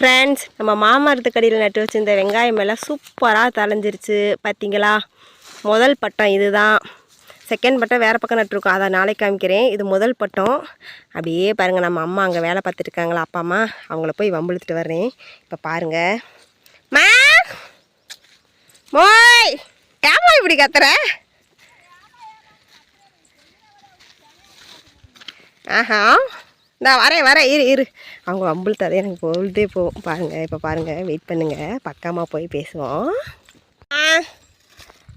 Friends, நம்ம மாமரத்துக்கடியில் நட்டு வச்சு இந்த வெங்காயம் எல்லாம் சூப்பராக தளைஞ்சிருச்சு பார்த்தீங்களா. முதல் பட்டம் இதுதான். செகண்ட் பட்டம் வேறு பக்கம் நட்டுருக்கோம், அதை நாளைக்கு காமிக்கிறேன். இது முதல் பட்டம். அப்படியே பாருங்கள், நம்ம அம்மா அங்கே வேலை பார்த்துருக்காங்களா, அப்பா அம்மா, அவங்கள போய் வம்பிழுத்துட்டு வர்றேன். இப்போ பாருங்கள். மா மோய், ஏமா இப்படி கத்துற? ஆஹா, நான் வரேன் இரு. அவங்க வம்பிழுத்தாதே எனக்கு பொழுதே போகும். பாருங்கள், இப்போ பாருங்கள், வெயிட் பண்ணுங்கள், பக்கமாக போய் பேசுவோம்.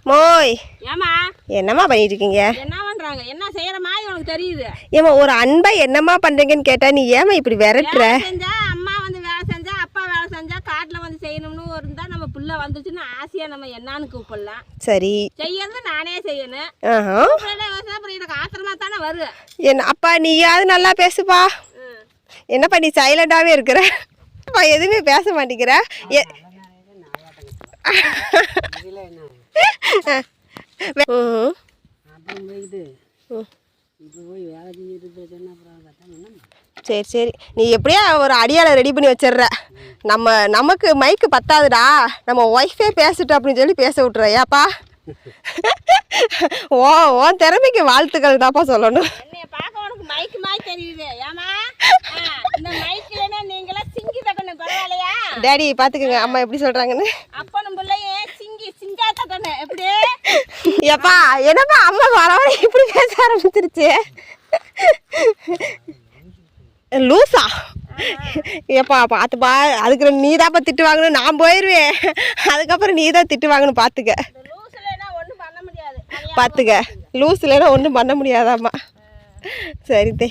மோய், ஏமா என்னம்மா பண்ணிட்டு இருக்கீங்க? என்ன பண்றாங்க, என்ன செய்யற மாதிரி உனக்கு தெரியுது. ஏமா ஒரு அன்பா என்னம்மா பண்றீங்கன்னு கேட்டா நீ ஏமா இப்படி விரட்டுற? செஞ்சா அம்மா வந்து வேலை செஞ்சா, அப்பா வேலை செஞ்சா, காட்டுல வந்து செய்யணும்னு இருந்தா நம்ம புள்ள வந்துச்சுன்னு ஆசையா நம்ம என்னன்னு கூப்பிடலாம். சரி, செய்யறது நானே செய்யணும். எனக்கு ஆத்திரமா தானே வருது. என்ன அப்பா, நீயாவது நல்லா பேசுப்பா. என்னப்பா நீ சைலண்டாவே இருக்கிற, எதுவுமே பேச மாட்டேங்கிற. சரி, நீ எப்படியா ஒரு அடியாளை ரெடி பண்ணி வச்சிடுற. நமக்கு மைக்கு பத்தாதுடா, நம்ம ஒய்ஃபே பேசிட்டு அப்படின்னு சொல்லி பேச விட்டுற. ஏப்பா, ஓ திறமைக்கு வாழ்த்துக்கள் தான்ப்பா சொல்லணும். டேடி பாத்துக்கங்க அம்மா எப்படி சொல்றாங்கன்னு. ஏப்பா, என்னப்பா அம்மா வர இப்படி பேச ஆரம்பிச்சிருச்சு. லூசா? ஏப்பா பார்த்துப்பா, அதுக்கு நீ தான்ப்பா திட்டு வாங்கணும், நான் போயிடுவேன். அதுக்கப்புறம் நீ தான் திட்டு வாங்கணும். பார்த்துக்க, லூஸ் இல்லைன்னா ஒன்றும் பண்ண முடியாதாம்மா. சரிதே.